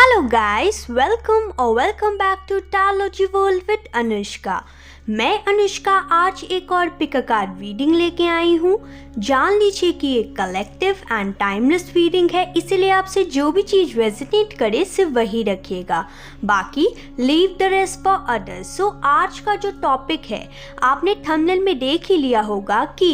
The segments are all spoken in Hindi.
Hello guys, welcome back to Talogy world with Anushka. मैं अनुष्का आज एक और पिक अ कार्ड रीडिंग लेके आई हूँ। जान लीजिए कि ये कलेक्टिव एंड टाइमलेस रीडिंग है, इसीलिए आपसे जो भी चीज़ रेजोनेट करे सिर्फ वही रखिएगा, बाकी leave the rest for others. So आज का जो टॉपिक है आपने थंबनेल में देख ही लिया होगा कि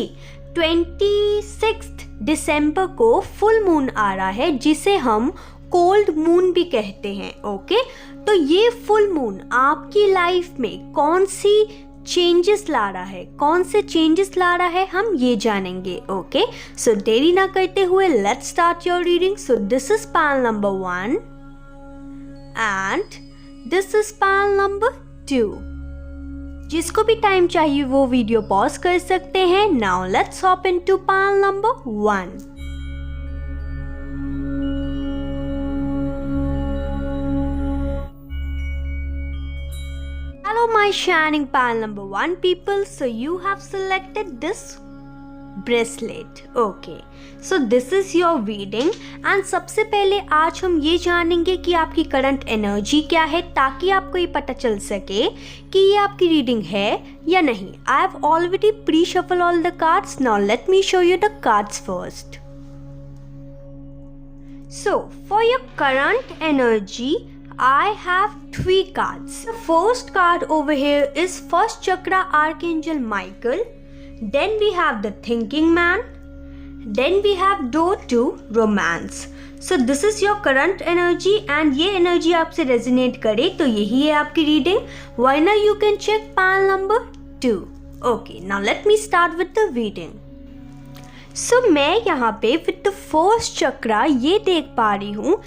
26 दिसंबर को फुल मून आ रहा है, जिसे हम कोल्ड मून भी कहते हैं। ओके, तो ये फुल मून आपकी लाइफ में कौन सी चेंजेस ला रहा है, कौन से चेंजेस ला रहा है, हम ये जानेंगे। ओके, सो देरी ना करते हुए let's start your reading. So this is Pal number 1 and this is Pal number 2। जिसको भी टाइम चाहिए वो वीडियो पॉज कर सकते हैं। Now let's hop into Pal number 1। Hello my shining pile number 1 people, so you have selected this bracelet. Okay, so this is your reading and सबसे पहले आज हम ये जानेंगे कि आपकी करंट एनर्जी क्या है, ताकि आपको ये पता चल सके कि ये आपकी रीडिंग है या नहीं। I have already pre-shuffled all the cards. Now let me show you the cards first. So for your current energy I have 3 cards. The first card over here is first chakra Archangel Michael. Then we have the thinking man. Then we have door to romance. So this is your current energy and ये energy आपसे resonate करे तो यही है आपकी reading. Why not you can check pile number 2. Okay, now let me start with the reading. So मैं यहाँ पे with the first chakra ये देख पा रही हूँ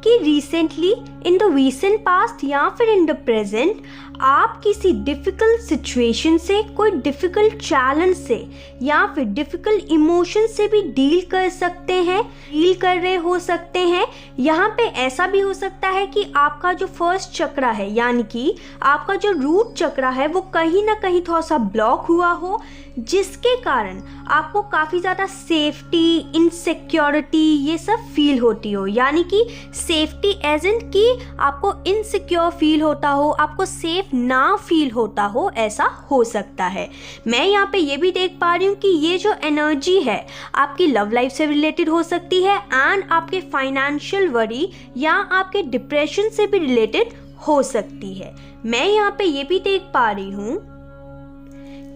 कि recently in the recent past या फिर इन द प्रेजेंट आप किसी डिफ़िकल्ट सिचुएशन से, कोई डिफ़िकल्ट चैलेंज से या फिर डिफ़िकल्ट इमोशन से भी डील कर सकते हैं, डील कर रहे हो सकते हैं। यहाँ पे ऐसा भी हो सकता है कि आपका जो फर्स्ट चक्रा है यानी कि आपका जो रूट चक्रा है वो कहीं ना कहीं थोड़ा सा ब्लॉक हुआ हो, जिसके कारण आपको काफ़ी ज़्यादा सेफ्टी, इनसिक्योरिटी ये सब फील होती हो। यानी कि सेफ्टी एज इन कि आपको इनसिक्योर फील होता हो, आपको सेफ ना फील होता हो, ऐसा हो सकता है। मैं यहाँ पे ये भी देख पा रही हूँ कि ये जो एनर्जी है आपकी लव लाइफ से रिलेटेड हो सकती है एंड आपके फाइनेंशियल वरी या आपके डिप्रेशन से भी रिलेटेड हो सकती है। मैं यहाँ पे ये भी देख पा रही हूँ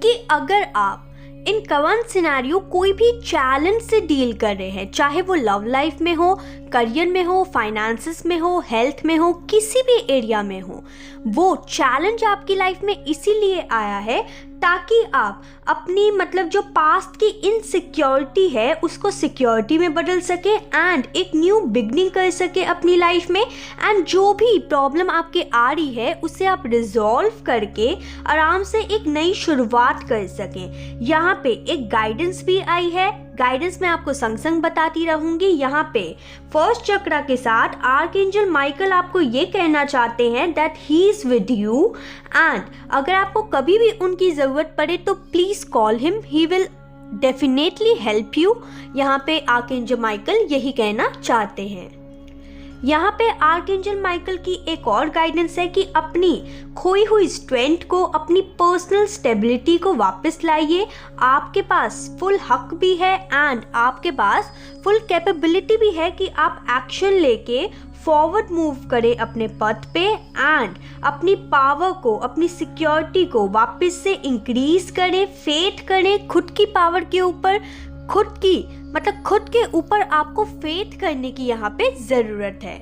कि अगर आप इन करंट सिनेरियो कोई भी चैलेंज से डील कर रहे हैं, चाहे वो लव लाइफ में हो, करियर में हो, फाइनेंसेस में हो, हेल्थ में हो, किसी भी एरिया में हो, वो चैलेंज आपकी लाइफ में इसीलिए आया है ताकि आप अपनी मतलब जो पास्ट की इनसिक्योरिटी है उसको सिक्योरिटी में बदल सके एंड एक न्यू बिगनिंग कर सके अपनी लाइफ में। एंड जो भी प्रॉब्लम आपके आ रही है उसे आप रिजॉल्व करके आराम से एक नई शुरुआत कर सकें। यहाँ पे एक गाइडेंस भी आई है, गाइडेंस मैं आपको संग संग बताती रहूंगी। यहाँ पे फर्स्ट चक्रा के साथ आर्कएंजल माइकल आपको ये कहना चाहते हैं that he is with you and अगर आपको कभी भी उनकी ज़रूरत पड़े तो please call him, he will definitely help you. यहाँ पे आर्कएंजल माइकल यही कहना चाहते हैं। यहाँ पे आर्कएंजल माइकल की एक और गाइडेंस है कि अपनी खोई हुई स्ट्रेंथ को, अपनी पर्सनल स्टेबिलिटी को वापस लाइए। आपके पास फुल हक भी है एंड आपके पास फुल कैपेबिलिटी भी है कि आप एक्शन लेके फॉरवर्ड मूव करें अपने पथ पे एंड अपनी पावर को, अपनी सिक्योरिटी को वापस से इंक्रीज करें, फेथ करें खुद की पावर के ऊपर। खुद के ऊपर आपको फेथ करने की यहाँ पे ज़रूरत है।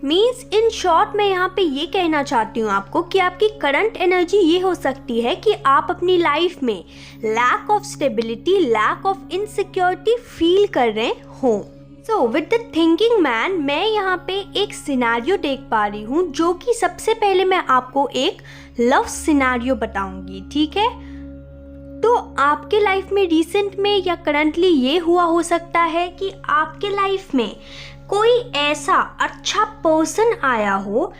मीन्स इन शॉर्ट मैं यहाँ पे ये कहना चाहती हूँ आपको कि आपकी करंट एनर्जी ये हो सकती है कि आप अपनी लाइफ में lack of stability, lack of insecurity feel कर रहे हों। So with the thinking man मैं यहाँ पे एक सिनेरियो देख पा रही हूँ, जो कि सबसे पहले मैं आपको एक लव सिनेरियो बताऊंगी, ठीक है। तो आपके लाइफ में रिसेंट में या करंटली ये हुआ हो सकता है कि आपके लाइफ में कोई ऐसा अच्छा पर्सन आया हो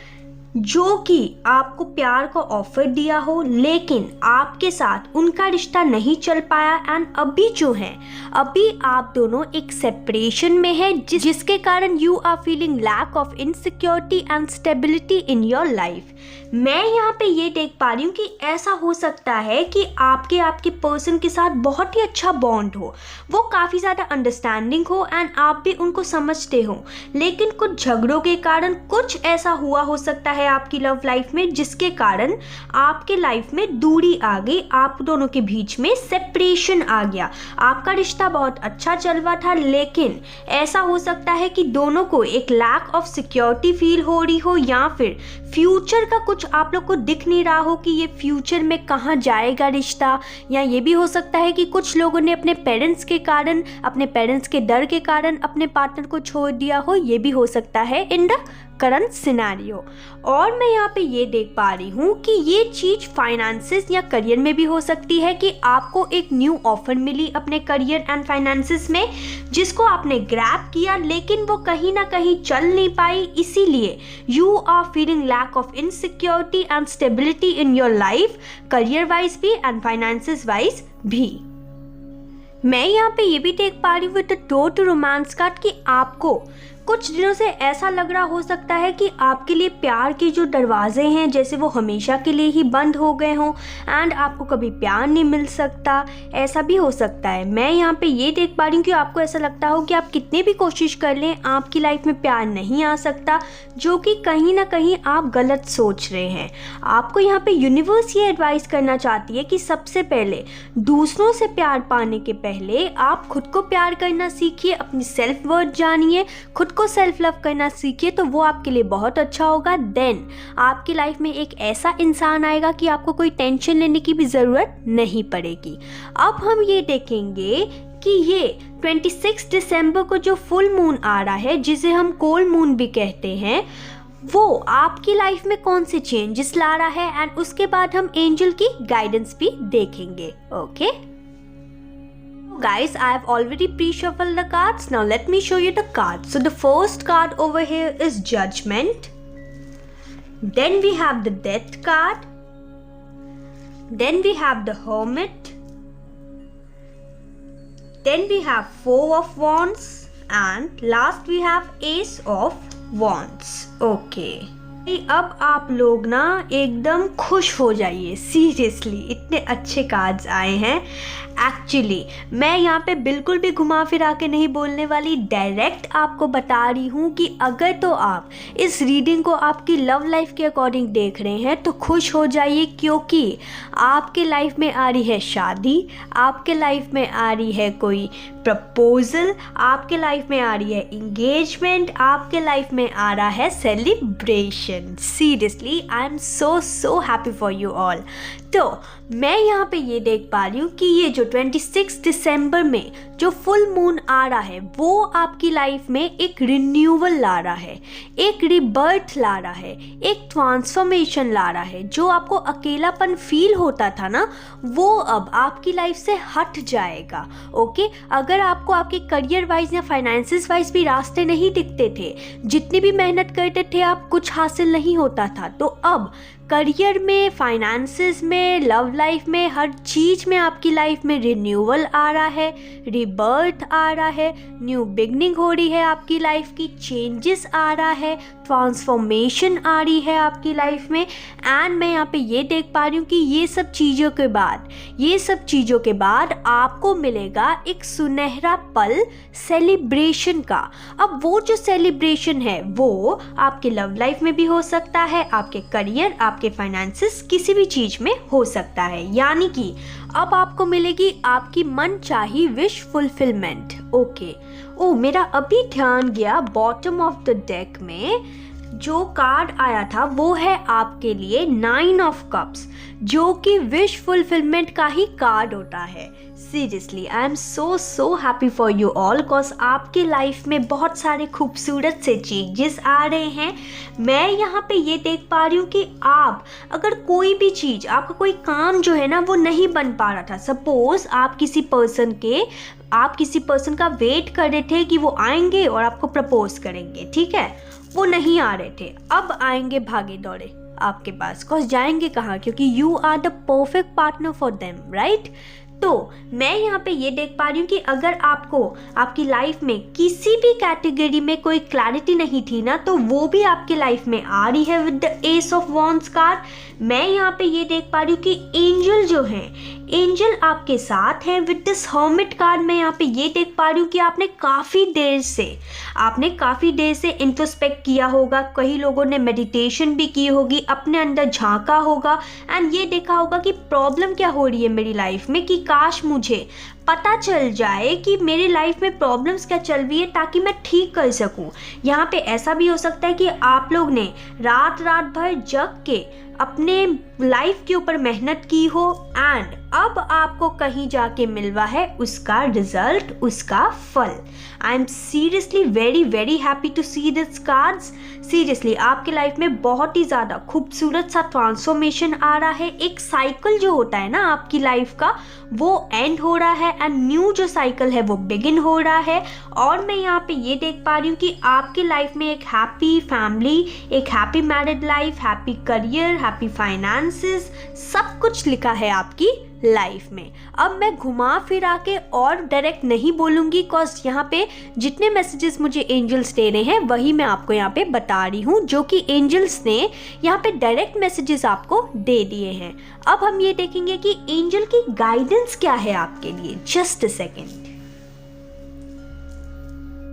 जो कि आपको प्यार का ऑफर दिया हो, लेकिन आपके साथ उनका रिश्ता नहीं चल पाया एंड अभी जो है अभी आप दोनों एक सेपरेशन में है, जिसके कारण you are feeling lack of insecurity and stability in your life. मैं यहाँ पे ये देख पा रही हूँ कि ऐसा हो सकता है कि आपके पर्सन के साथ बहुत ही अच्छा बॉन्ड हो, वो काफ़ी ज़्यादा अंडरस्टैंडिंग हो एंड आप भी उनको समझते हो, लेकिन कुछ झगड़ों के कारण कुछ ऐसा हुआ हो सकता है आपकी लव लाइफ में, जिसके कारण आपके लाइफ में दूरी आ गई, आप दोनों के बीच में सेपरेशन आ गया। आपका रिश्ता बहुत अच्छा चल रहा था, लेकिन ऐसा हो सकता है कि दोनों को एक लैक ऑफ सिक्योरिटी फील हो रही हो, या फिर फ्यूचर का कुछ आप लोग को दिख नहीं रहा हो कि ये फ्यूचर में कहाँ जाएगा रिश्ता, या ये भी हो सकता है कि कुछ लोगों ने अपने पेरेंट्स के कारण, अपने पेरेंट्स के डर के कारण अपने पार्टनर को छोड़ दिया हो, ये भी हो सकता है इन द करंट सिनेरियो। और मैं यहाँ पे ये देख पा रही हूँ कि ये चीज़ फाइनेंसेस या करियर में भी हो सकती है कि आपको एक न्यू ऑफर मिली अपने करियर एंड फाइनेंसेस में, जिसको आपने ग्रैब किया, लेकिन वो कहीं ना कहीं चल नहीं पाई, इसीलिए you are feeling lack of insecurity and stability in your life, career wise भी एंड फाइनेंसेस वाइज भी। मैं यहाँ पे ये भी देख पा रही हूँ with the door to romance card कि आपको कुछ दिनों से ऐसा लग रहा हो सकता है कि आपके लिए प्यार के जो दरवाजे हैं जैसे वो हमेशा के लिए ही बंद हो गए हों एंड आपको कभी प्यार नहीं मिल सकता, ऐसा भी हो सकता है। मैं यहाँ पे ये देख पा रही हूँ कि आपको ऐसा लगता हो कि आप कितने भी कोशिश कर लें आपकी लाइफ में प्यार नहीं आ सकता, जो कि कहीं ना कहीं आप गलत सोच रहे हैं। आपको यहाँ पे यूनिवर्स ये एडवाइस करना चाहती है कि सबसे पहले दूसरों से प्यार पाने के पहले आप खुद को प्यार करना सीखिए, अपनी सेल्फ वर्थ जानिए, खुद को सेल्फ लव करना सीखिए, तो वो आपके लिए बहुत अच्छा होगा। देन आपकी लाइफ में एक ऐसा इंसान आएगा कि आपको कोई टेंशन लेने की भी ज़रूरत नहीं पड़ेगी। अब हम ये देखेंगे कि ये 26 दिसंबर को जो फुल मून आ रहा है, जिसे हम कोल्ड मून भी कहते हैं, वो आपकी लाइफ में कौन से चेंजेस ला रहा है, एंड उसके बाद हम एंजल की गाइडेंस भी देखेंगे। Okay guys, I have already pre-shuffled the cards. Now let me show you the cards. So the first card over here is Judgment. Then we have the Death card. Then we have the Hermit. Then we have Four of Wands. And last we have Ace of Wands. Okay. अब आप लोग ना एकदम खुश हो जाइए, सीरियसली इतने अच्छे कार्ड्स आए हैं। एक्चुअली मैं यहाँ पे बिल्कुल भी घुमा फिरा के नहीं बोलने वाली, डायरेक्ट आपको बता रही हूँ कि अगर तो आप इस रीडिंग को आपकी लव लाइफ के अकॉर्डिंग देख रहे हैं तो खुश हो जाइए, क्योंकि आपके लाइफ में आ रही है शादी, आपके लाइफ में आ रही है कोई प्रपोजल, आपके लाइफ में आ रही है इंगेजमेंट, आपके लाइफ में आ रहा है celebration. Seriously I am so happy for you all. तो मैं यहाँ पे ये देख पा रही हूँ कि ये जो 26 दिसंबर में जो फुल मून आ रहा है वो आपकी लाइफ में एक रिन्यूअल ला रहा है, एक रिबर्थ ला रहा है, एक ट्रांसफॉर्मेशन ला रहा है। जो आपको अकेलापन फील होता था ना, वो अब आपकी लाइफ से हट जाएगा। ओके, अगर आपको आपके करियर वाइज या फाइनेंसिस वाइज भी रास्ते नहीं दिखते थे, जितनी भी मेहनत करते थे आप कुछ हासिल नहीं होता था, तो अब करियर में, फाइनेंसेस में, लव लाइफ में, हर चीज़ में आपकी लाइफ में रिन्यूअल आ रहा है, रिबर्थ आ रहा है, न्यू बिगनिंग हो रही है आपकी लाइफ की, चेंजेस आ रहा है, ट्रांसफॉर्मेशन आ रही है आपकी लाइफ में। एंड मैं यहाँ पे ये देख पा रही हूँ कि ये सब चीज़ों के बाद आपको मिलेगा एक सुनहरा पल सेलिब्रेशन का। अब वो जो सेलिब्रेशन है वो आपके लव लाइफ में भी हो सकता है, आपके करियर, आपके फाइनेंसेस, किसी भी चीज़ में हो सकता है। यानी कि अब आपको मिलेगी आपकी मन चाही विश फुलफिलमेंट। ओके, ओ मेरा अभी ध्यान गया, बॉटम ऑफ द डेक में जो कार्ड आया था वो है आपके लिए 9 ऑफ कप्स, जो कि विश फुलफिलमेंट का ही कार्ड होता है। Seriously I am so happy for you all, because आपके लाइफ में बहुत सारे खूबसूरत से चेंजेस आ रहे हैं। मैं यहाँ पे ये देख पा रही हूँ कि आप अगर कोई भी चीज़, आपका कोई काम जो है ना वो नहीं बन पा रहा था, सपोज आप किसी पर्सन का वेट कर रहे थे कि वो आएंगे और आपको प्रपोज करेंगे, ठीक है, वो नहीं आ रहे थे, अब आएंगे भागे दौड़े आपके पास। कॉज जाएंगे कहाँ, क्योंकि you are the perfect partner for them, right. तो मैं यहाँ पे ये देख पा रही हूँ कि अगर आपको आपकी लाइफ में किसी भी कैटेगरी में कोई क्लैरिटी नहीं थी ना, तो वो भी आपकी लाइफ में आ रही है with the S of wands card. मैं यहाँ पे ये देख पा रही हूँ कि एंजल जो है, एंजल आपके साथ है विद दिस हर्मिट कार्ड। मैं यहाँ पे ये देख पा रही हूँ कि आपने काफ़ी देर से इंट्रोस्पेक्ट किया होगा, कई लोगों ने मेडिटेशन भी की होगी, अपने अंदर झांका होगा एंड ये देखा होगा कि प्रॉब्लम क्या हो रही है मेरी लाइफ में, कि काश मुझे पता चल जाए कि मेरी लाइफ में प्रॉब्लम्स क्या चल रही है ताकि मैं ठीक कर सकूं। यहाँ पे ऐसा भी हो सकता है कि आप लोग ने रात भर जग के अपने लाइफ के ऊपर मेहनत की हो एंड अब आपको कहीं जाके मिलवा है उसका रिजल्ट, उसका फल। I am seriously very happy to see this cards. Seriously आपके लाइफ में बहुत ही ज़्यादा खूबसूरत सा ट्रांसफॉर्मेशन आ रहा है। एक साइकिल जो होता है ना आपकी लाइफ का, वो एंड हो रहा है एंड न्यू जो साइकिल है वो बिगिन हो रहा है। और मैं यहाँ पे ये देख पा रही हूँ कि आपकी लाइफ में एक हैप्पी फैमिली, एक happy married life, happy career, happy finances, सब कुछ लिखा है आपकी लाइफ में। अब मैं घुमा फिरा के और डायरेक्ट नहीं बोलूँगी, कॉज यहाँ पे जितने मैसेजेस मुझे एंजल्स दे रहे हैं वही मैं आपको यहाँ पे बता रही हूँ, जो कि एंजल्स ने यहाँ पे डायरेक्ट मैसेजेस आपको दे दिए हैं। अब हम ये देखेंगे कि एंजल की गाइडेंस क्या है आपके लिए। Just a second.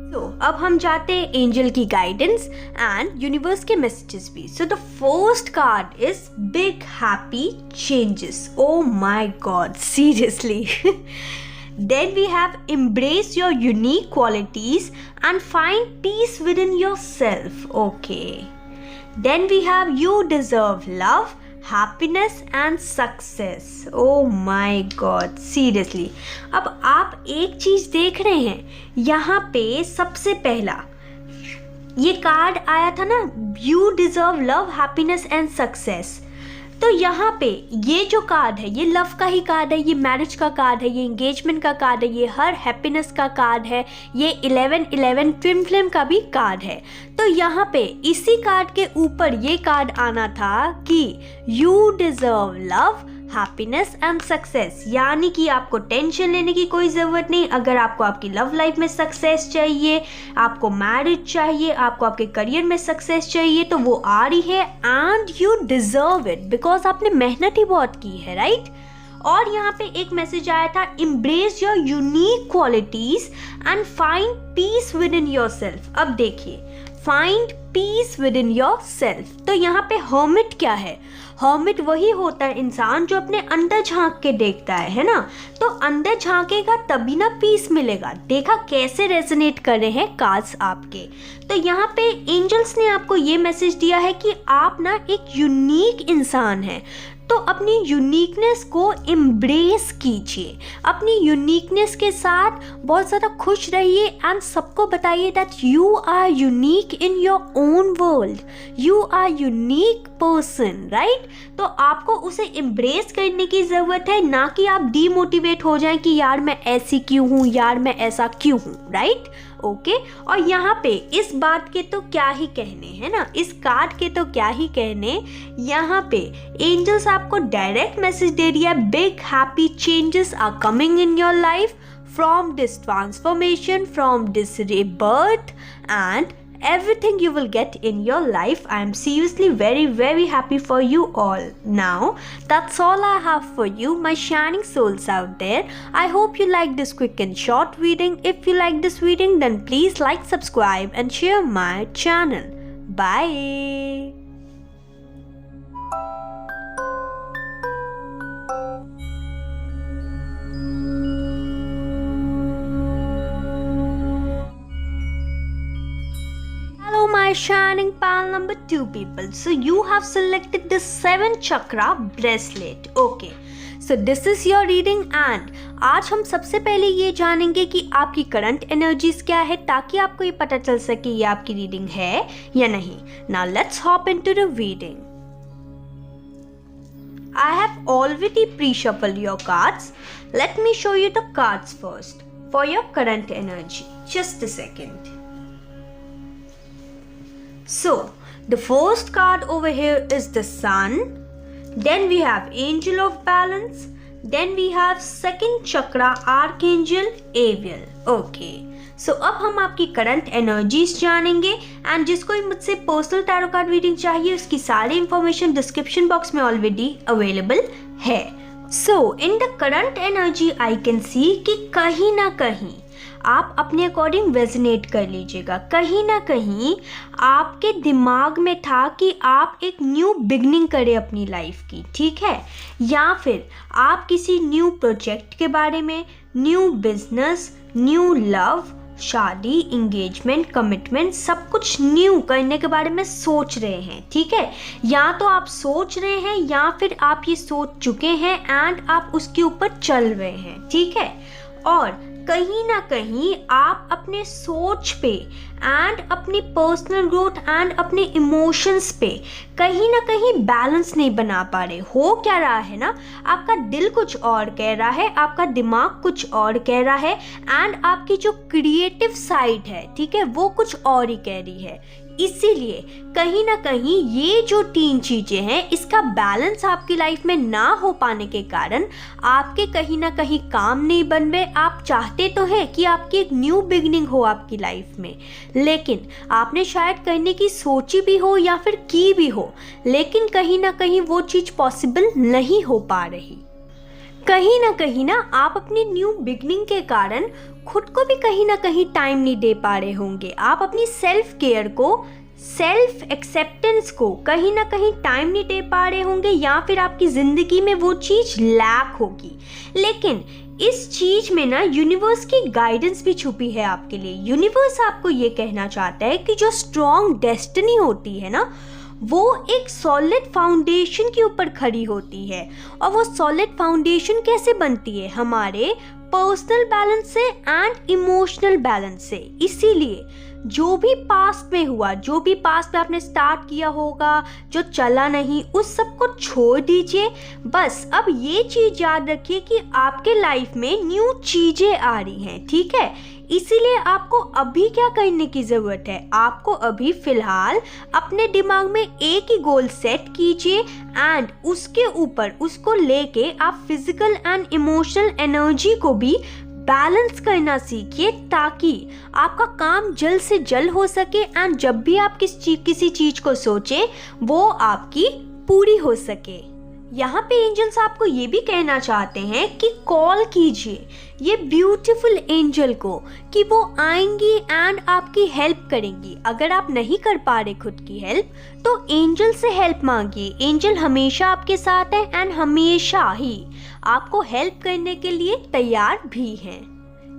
तो अब हम जाते हैं एंजल की गाइडेंस एंड यूनिवर्स के मैसेजेस भी। सो the first card is big happy changes. Oh my God, seriously. Then we have embrace your unique qualities and find peace within yourself. Okay. Then we have you deserve love, happiness and success. Oh my God, seriously. अब आप एक चीज देख रहे हैं यहाँ पे, सबसे पहला ये कार्ड आया था ना, you deserve love, happiness and success। तो यहाँ पे ये जो कार्ड है ये लव का ही कार्ड है, ये मैरिज का कार्ड है, ये एंगेजमेंट का कार्ड है, ये हर हैप्पीनेस का कार्ड है, ये 11-11 ट्विन फ्लेम का भी कार्ड है। तो यहाँ पे इसी कार्ड के ऊपर ये कार्ड आना था कि you deserve love, happiness and success. यानी कि आपको टेंशन लेने की कोई ज़रूरत नहीं। अगर आपको आपकी लव लाइफ में सक्सेस चाहिए, आपको मैरिज चाहिए, आपको आपके करियर में सक्सेस चाहिए, तो वो आ रही है and you deserve it, because आपने मेहनत ही बहुत की है, राइट। और यहाँ पे एक मैसेज आया था, embrace your unique qualities and find peace within yourself। अब देखिए, find peace within yourself। तो यहाँ पे hermit क्या है? hermit वही होता है इंसान जो अपने अंदर झांक के देखता है ना। तो अंदर झांकेगा तभी ना पीस मिलेगा। देखा कैसे रेजोनेट कर रहे हैं कार्ड्स आपके। तो यहाँ पे एंजल्स ने आपको ये मैसेज दिया है कि आप ना एक यूनिक इंसान हैं, तो अपनी यूनिकनेस को एम्ब्रेस कीजिए, अपनी यूनिकनेस के साथ बहुत ज़्यादा खुश रहिए एंड सबको बताइए that you are unique in your own world, you are unique person, right. तो आपको उसे एम्ब्रेस करने की ज़रूरत है, ना कि आप डीमोटिवेट हो जाएं कि यार मैं ऐसी क्यों हूँ, यार मैं ऐसा क्यों हूँ, राइट। ओके और यहाँ पे इस बात के तो क्या ही कहने है ना, इस कार्ड के तो क्या ही कहने। यहाँ पे एंजल्स आपको डायरेक्ट मैसेज दे रही है, big happy changes are coming in your life from this transformation, from this rebirth and everything you will get in your life. I am seriously very happy for you all. Now that's all I have for you, my shining souls out there. I hope you like this quick and short reading. If you like this reading, then please like, subscribe and share my channel. Bye. My shining pal number 2 people, so you have selected the 7 chakra bracelet. Okay, so this is your reading and आज हम सबसे पहले ये जानेंगे कि आपकी करंट एनर्जीज क्या है, ताकि आपको ये पता चल सके ये आपकी रीडिंग है या नहीं। Now let's hop into the reading. I have already pre-shuffled your cards. Let me show you the cards first for your current energy. Just a second. So, the first card over here is the Sun. Then we have Angel of Balance. Then we have second chakra Archangel Aviel. Okay. So अब हम आपकी करंट एनर्जीज जानेंगे एंड जिसको भी मुझसे पर्सनल टैरो कार्ड रीडिंग चाहिए उसकी सारी इंफॉर्मेशन डिस्क्रिप्शन बॉक्स में ऑलरेडी अवेलेबल है. So in the current energy I can see कि कहीं ना कहीं आप अपने अकॉर्डिंग रेजोनेट कर लीजिएगा. कहीं ना कहीं आपके दिमाग में था कि आप एक न्यू बिगनिंग करें अपनी लाइफ की, ठीक है, या फिर आप किसी न्यू प्रोजेक्ट के बारे में, न्यू बिजनेस, न्यू लव, शादी, इंगेजमेंट, कमिटमेंट, सब कुछ न्यू करने के बारे में सोच रहे हैं, ठीक है. या तो आप सोच रहे हैं या फिर आप ये सोच चुके हैं एंड आप उसके ऊपर चल रहे हैं, ठीक है. और कहीं ना कहीं आप अपने सोच पे एंड अपनी पर्सनल ग्रोथ एंड अपने इमोशंस पे कहीं ना कहीं बैलेंस नहीं बना पा रहे. हो क्या रहा है ना, आपका दिल कुछ और कह रहा है, आपका दिमाग कुछ और कह रहा है एंड आपकी जो क्रिएटिव साइड है, ठीक है, वो कुछ और ही कह रही है. इसीलिए कहीं ना कहीं ये जो 3 चीज़ें हैं इसका बैलेंस आपकी लाइफ में ना हो पाने के कारण आपके कहीं ना कहीं काम नहीं बन रहे. आप चाहते तो हैं कि आपकी एक न्यू बिगनिंग हो आपकी लाइफ में, लेकिन आपने शायद करने की सोची भी हो या फिर की भी हो, लेकिन कहीं ना कहीं वो चीज़ पॉसिबल नहीं हो पा रही. कहीं ना आप अपनी न्यू बिगनिंग के कारण खुद को भी कहीं ना कहीं टाइम नहीं दे पा रहे होंगे. आप अपनी सेल्फ केयर को, सेल्फ एक्सेप्टेंस को कहीं ना कहीं टाइम नहीं दे पा रहे होंगे, या फिर आपकी ज़िंदगी में वो चीज़ लैक होगी. लेकिन इस चीज़ में ना यूनिवर्स की गाइडेंस भी छुपी है आपके लिए. यूनिवर्स आपको ये कहना चाहता है कि जो स्ट्रॉन्ग डेस्टिनी होती है ना, वो एक सॉलिड फाउंडेशन के ऊपर खड़ी होती है. और वो सॉलिड फाउंडेशन कैसे बनती है? हमारे पर्सनल बैलेंस से एंड इमोशनल बैलेंस से. इसीलिए जो भी पास्ट में हुआ, जो भी पास्ट में आपने स्टार्ट किया होगा, जो चला नहीं, उस सब को छोड़ दीजिए. बस अब ये चीज़ याद रखिए कि आपके लाइफ में न्यू चीज़ें आ रही हैं, ठीक है. इसीलिए आपको अभी क्या करने की ज़रूरत है? आपको अभी फ़िलहाल अपने दिमाग में एक ही गोल सेट कीजिए एंड उसके ऊपर उसको लेके आप फिजिकल एंड इमोशनल एनर्जी को भी बैलेंस करना सीखिए, ताकि आपका काम जल्द से जल्द हो सके एंड जब भी आप किसी चीज़ को सोचें वो आपकी पूरी हो सके. यहाँ पे एंजल्स आपको ये भी कहना चाहते हैं कि कॉल कीजिए ये ब्यूटीफुल एंजल को कि वो आएंगी एंड आपकी हेल्प करेंगी. अगर आप नहीं कर पा रहे खुद की हेल्प तो एंजल से हेल्प मांगिए. एंजल हमेशा आपके साथ है एंड हमेशा ही आपको हेल्प करने के लिए तैयार भी हैं.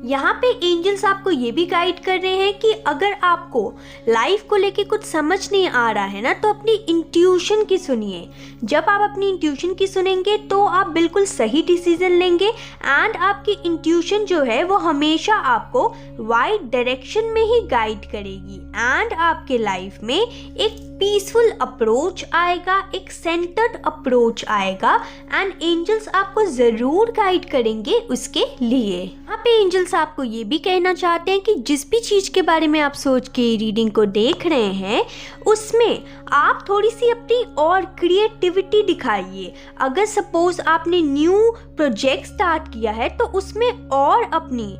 यहाँ पे एंजल्स आपको ये भी गाइड कर रहे हैं कि अगर आपको लाइफ को लेके कुछ समझ नहीं आ रहा है ना, तो अपनी इंट्यूशन की सुनिए. जब आप अपनी इंट्यूशन की सुनेंगे तो आप बिल्कुल सही डिसीजन लेंगे एंड आपकी इंट्यूशन जो है वो हमेशा आपको राइट डायरेक्शन में ही गाइड करेगी एंड आपके लाइफ में एक पीसफुल अप्रोच आएगा, एक सेंटर्ड अप्रोच आएगा एंड एंजल्स आपको ज़रूर गाइड करेंगे उसके लिए. यहाँ पे एंजल्स आपको ये भी कहना चाहते हैं कि जिस भी चीज़ के बारे में आप सोच के रीडिंग को देख रहे हैं उसमें आप थोड़ी सी अपनी और क्रिएटिविटी दिखाइए. अगर सपोज आपने न्यू प्रोजेक्ट स्टार्ट किया है तो उसमें और अपनी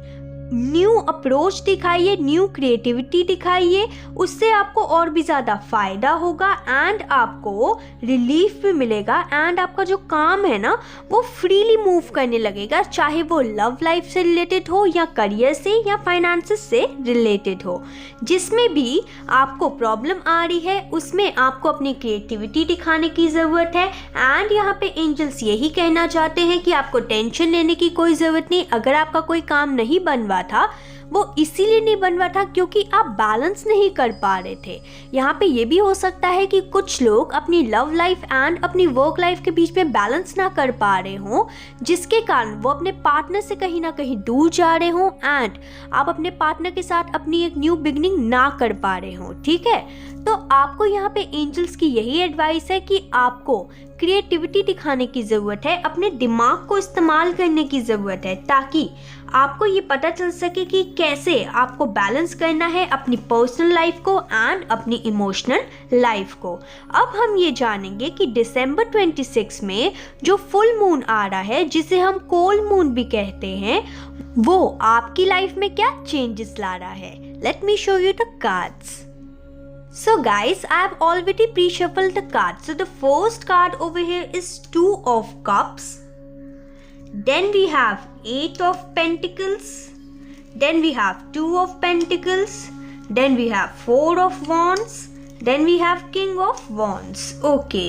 न्यू अप्रोच दिखाइए, न्यू क्रिएटिविटी दिखाइए. उससे आपको और भी ज़्यादा फ़ायदा होगा एंड आपको रिलीफ भी मिलेगा एंड आपका जो काम है ना वो फ्रीली मूव करने लगेगा, चाहे वो लव लाइफ से रिलेटेड हो या करियर से या फाइनेंसेस से रिलेटेड हो. जिसमें भी आपको प्रॉब्लम आ रही है उसमें आपको अपनी क्रिएटिविटी दिखाने की ज़रूरत है. एंड यहाँ पे एंजल्स यही कहना चाहते हैं कि आपको टेंशन लेने की कोई ज़रूरत नहीं. अगर आपका कोई काम नहीं बन था वो इसीलिए नहीं बन रहा था क्योंकि आप बैलेंस नहीं कर पा रहे थे. यहाँ पे ये भी हो सकता है कि कुछ लोग अपनी लव लाइफ एंड अपनी वर्क लाइफ के बीच में बैलेंस ना कर पा रहे हों, जिसके कारण वो अपने पार्टनर से कहीं ना कहीं दूर जा रहे हों एंड आप अपने पार्टनर के साथ अपनी एक न्यू बिगनिंग ना कर पा रहे हों. ठीक है, तो आपको यहाँ पे एंजल्स की यही एडवाइस है कि आपको क्रिएटिविटी दिखाने की ज़रूरत है, अपने दिमाग को इस्तेमाल करने की ज़रूरत है, ताकि आपको ये पता चल सके कि कैसे आपको बैलेंस करना है अपनी पर्सनल लाइफ को एंड अपनी इमोशनल लाइफ को। अब हम ये जानेंगे कि दिसंबर 26 में जो फुल मून आ रहा है, जिसे हम कोल मून भी कहते हैं, वो आपकी लाइफ में क्या चेंजेस ला रहा है। Let me show you the cards. So guys, I have already pre-shuffled the cards. So the first card over here is 2 of Cups. Then we have 8 of Pentacles. Then we have 2 of Pentacles. Then we have 4 of Wands. Then we have King of Wands. Okay.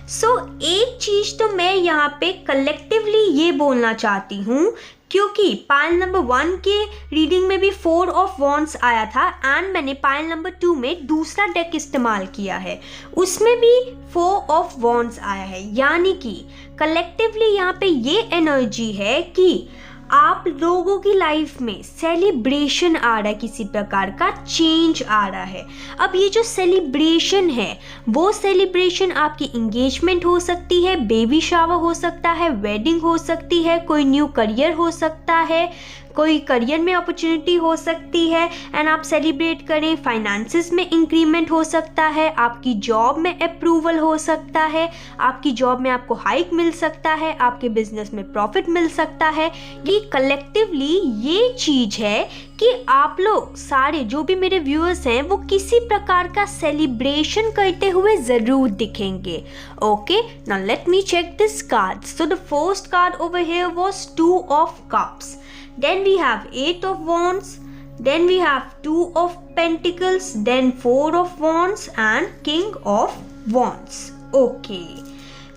So एक चीज तो मैं यहाँ पे कलेक्टिवली ये बोलना चाहती हूँ, क्योंकि पाइल नंबर 1 के रीडिंग में भी 4 ऑफ वॉन्ड्स आया था एंड मैंने पाइल नंबर 2 में दूसरा डेक इस्तेमाल किया है, उसमें भी 4 ऑफ वॉन्ड्स आया है। यानी कि कलेक्टिवली यहाँ पे ये एनर्जी है कि आप लोगों की लाइफ में सेलिब्रेशन आ रहा है, किसी प्रकार का चेंज आ रहा है। अब ये जो सेलिब्रेशन है, वो सेलिब्रेशन आपकी इंगेजमेंट हो सकती है, बेबी शावर हो सकता है, वेडिंग हो सकती है, कोई न्यू करियर हो सकता है, कोई करियर में अपॉर्चुनिटी हो सकती है एंड आप सेलिब्रेट करें। फाइनेंसेस में इंक्रीमेंट हो सकता है, आपकी जॉब में अप्रूवल हो सकता है, आपकी जॉब में आपको हाइक मिल सकता है, आपके बिजनेस में प्रॉफिट मिल सकता है। ये कलेक्टिवली ये चीज है कि आप लोग सारे जो भी मेरे व्यूअर्स हैं, वो किसी प्रकार का सेलिब्रेशन करते हुए जरूर दिखेंगे। Okay, now let me check this card. So the first card over here was 2 of cups. Then we have 8 of Wands, then we have 2 of Pentacles, then 4 of Wands and King of Wands. Okay.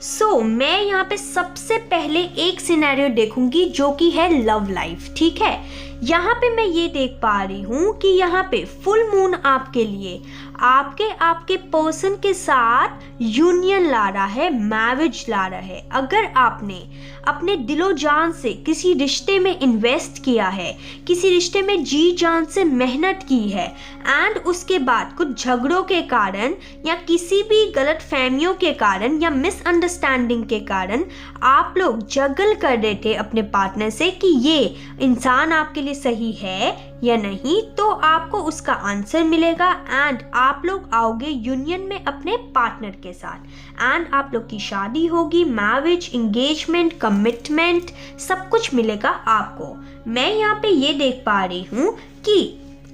So, मैं यहाँ पे सबसे पहले एक सिनेरियो देखूंगी जो कि है लव लाइफ। ठीक है, यहाँ पे मैं ये देख पा रही हूँ कि यहाँ पे फुल मून आपके लिए आपके पर्सन के साथ यूनियन ला रहा है, मैरिज ला रहा है। अगर आपने अपने दिलो जान से किसी रिश्ते में इन्वेस्ट किया है, किसी रिश्ते में जी जान से मेहनत की है एंड उसके बाद कुछ झगड़ों के कारण या किसी भी गलत फहमियों के कारण या मिसअंडरस्टैंडिंग के कारण आप लोग जगल कर रहे थे अपने पार्टनर से कि ये इंसान आपके लिए सही है या नहीं, तो आपको उसका आंसर मिलेगा एंड आप लोग आओगे यूनियन में अपने पार्टनर के साथ एंड आप लोग की शादी होगी, मैरिज, एंगेजमेंट, कमिटमेंट, सब कुछ मिलेगा आपको। मैं यहाँ पे ये देख पा रही हूँ कि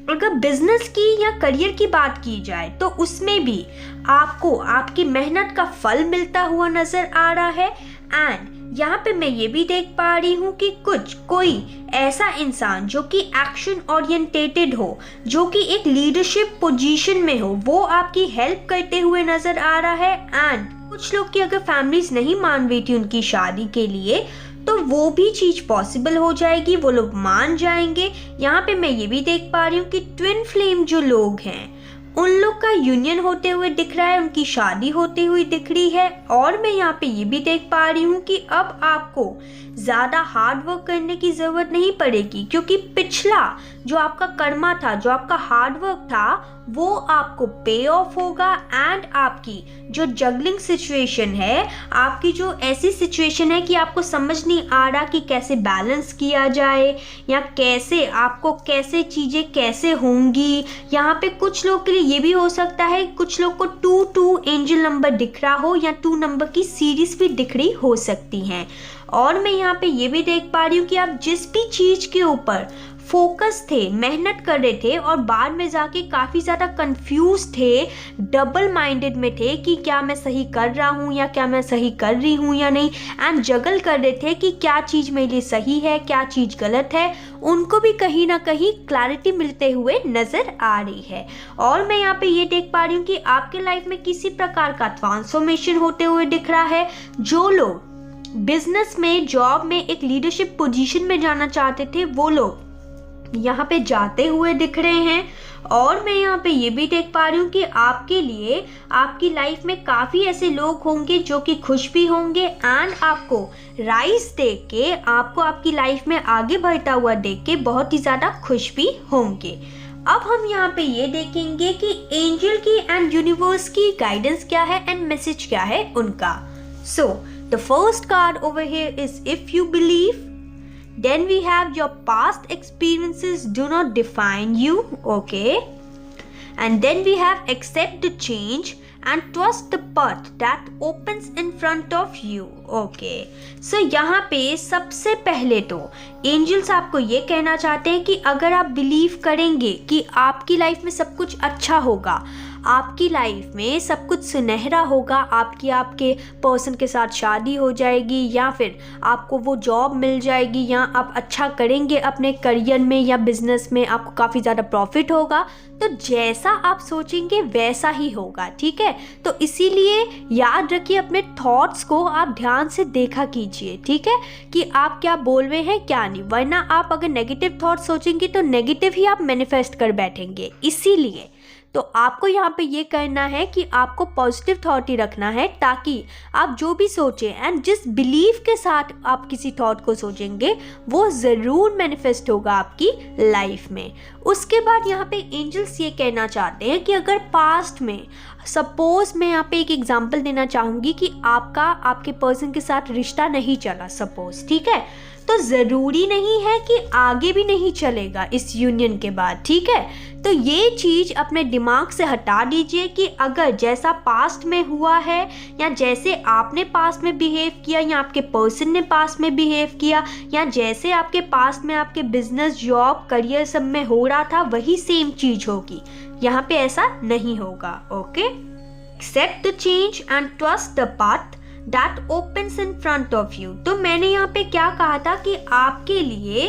अगर बिजनेस की या करियर की बात की जाए तो उसमें भी आपको आपकी मेहनत का फल मिलता हुआ नजर आ रहा है एंड यहाँ पे मैं ये भी देख पा रही हूँ कि कोई ऐसा इंसान जो कि एक्शन ओरिएंटेटेड हो, जो कि एक लीडरशिप पोजीशन में हो, वो आपकी हेल्प करते हुए नजर आ रहा है एंड कुछ लोग की अगर फैमिलीज नहीं मान रही थी उनकी शादी के लिए, तो वो भी चीज पॉसिबल हो जाएगी, वो लोग मान जाएंगे। यहाँ पे मैं ये भी देख पा रही हूँ कि ट्विन फ्लेम जो लोग हैं उन लोग का यूनियन होते हुए दिख रहा है, उनकी शादी होती हुई दिख रही है। और मैं यहाँ पे ये भी देख पा रही हूँ कि अब आपको ज़्यादा हार्ड वर्क करने की ज़रूरत नहीं पड़ेगी, क्योंकि पिछला जो आपका कर्मा था, जो आपका हार्ड वर्क था, वो आपको पे ऑफ होगा एंड आपकी जो जगलिंग सिचुएशन है, आपकी जो ऐसी सिचुएशन है कि आपको समझ नहीं आ रहा कि कैसे बैलेंस किया जाए या कैसे चीज़ें कैसे होंगी। यहाँ पे कुछ लोग के लिए ये भी हो सकता है, कुछ लोग को 2 एंजल नंबर दिख रहा हो या 2 नंबर की सीरीज भी दिख रही हो सकती हैं। और मैं यहाँ पे ये भी देख पा रही हूँ कि आप जिस भी चीज़ के ऊपर फोकस थे, मेहनत कर रहे थे और बाद में जाके काफ़ी ज़्यादा कंफ्यूज थे, डबल माइंडेड में थे कि क्या मैं सही कर रहा हूँ या क्या मैं सही कर रही हूँ या नहीं, एंड जगल कर रहे थे कि क्या चीज़ मेरे लिए सही है, क्या चीज़ गलत है, उनको भी कहीं ना कहीं क्लैरिटी मिलते हुए नज़र आ रही है। और मैं यहाँ पे ये देख पा रही हूँ कि आपके लाइफ में किसी प्रकार का ट्रांसफॉर्मेशन होते हुए दिख रहा है। जो लोग बिजनेस में, जॉब में एक लीडरशिप पोजीशन में जाना चाहते थे, वो लोग यहाँ पे जाते हुए दिख रहे हैं। और मैं यहाँ पे ये भी देख पा रही हूँ कि आपके लिए आपकी लाइफ में काफ़ी ऐसे लोग होंगे जो कि खुश भी होंगे एंड आपको राइज देख के, आपको आपकी लाइफ में आगे बढ़ता हुआ देख के बहुत ही ज़्यादा खुश भी होंगे। अब हम यहाँ पे ये देखेंगे कि एंजल की एंड यूनिवर्स की गाइडेंस क्या है एंड मैसेज क्या है उनका। So the first card over here is if you believe. Then we have your past experiences do not define you. Okay. And then we have accept the change and trust the path that opens in front of you. Okay. So यहाँ पे सबसे पहले तो एंजल्स आपको ये कहना चाहते हैं कि अगर आप बिलीव करेंगे कि आपकी लाइफ में सब कुछ अच्छा होगा, आपकी लाइफ में सब कुछ सुनहरा होगा, आपके पर्सन के साथ शादी हो जाएगी, या फिर आपको वो जॉब मिल जाएगी, या आप अच्छा करेंगे अपने करियर में या बिजनेस में, आपको काफ़ी ज़्यादा प्रॉफिट होगा, तो जैसा आप सोचेंगे वैसा ही होगा। ठीक है, तो इसीलिए याद रखिए अपने थॉट्स को आप ध्यान से देखा कीजिए। ठीक है, कि आप क्या बोल रहे हैं क्या नहीं, वरना आप अगर नेगेटिव थॉट सोचेंगे तो नेगेटिव ही आप मैनिफेस्ट कर बैठेंगे। इसीलिए तो आपको यहाँ पे ये करना है कि आपको पॉजिटिव थॉट ही रखना है, ताकि आप जो भी सोचें एंड जिस बिलीव के साथ आप किसी थॉट को सोचेंगे वो ज़रूर मैनिफेस्ट होगा आपकी लाइफ में। उसके बाद यहाँ पे एंजल्स ये कहना चाहते हैं कि अगर पास्ट में सपोज मैं यहाँ पे एक एग्जांपल देना चाहूँगी कि आपके पर्सन के साथ रिश्ता नहीं चला सपोज, ठीक है, तो ज़रूरी नहीं है कि आगे भी नहीं चलेगा इस यूनियन के बाद। ठीक है, तो ये चीज़ अपने दिमाग से हटा दीजिए कि अगर जैसा पास्ट में हुआ है, या जैसे आपने पास्ट में बिहेव किया, या आपके पर्सन ने पास्ट में बिहेव किया, या जैसे आपके पास्ट में आपके बिजनेस जॉब करियर सब में हो रहा था, वही सेम चीज़ होगी। यहाँ पे ऐसा नहीं होगा। Okay, accept the change and trust the path that opens in front of you. तो मैंने यहाँ पे क्या कहा था कि आपके लिए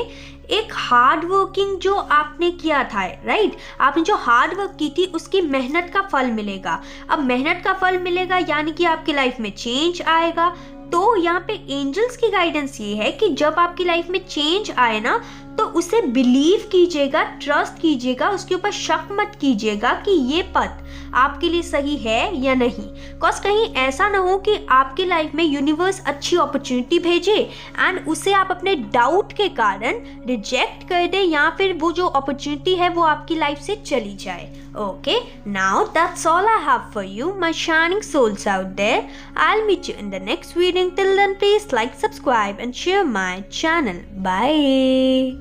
एक हार्ड वर्किंग जो आपने किया था, राइट, आपने जो हार्ड वर्क की थी उसकी मेहनत का फल मिलेगा। अब मेहनत का फल मिलेगा यानी कि आपकी लाइफ में चेंज आएगा। तो यहाँ पे एंजल्स की गाइडेंस ये है कि जब आपकी लाइफ में चेंज आए ना, तो उसे बिलीव कीजिएगा, ट्रस्ट कीजिएगा, उसके ऊपर शक मत कीजिएगा कि ये पथ आपके लिए सही है या नहीं। बिकॉज कहीं ऐसा ना हो कि आपकी लाइफ में यूनिवर्स अच्छी अपॉर्चुनिटी भेजे एंड उसे आप अपने डाउट के कारण रिजेक्ट कर दें, या फिर वो जो अपॉर्चुनिटी है वो आपकी लाइफ से चली जाए। Okay, now that's all I have for you, my shining souls out there. I'll meet you in the next video. Till then, please like, subscribe and share my channel. Bye.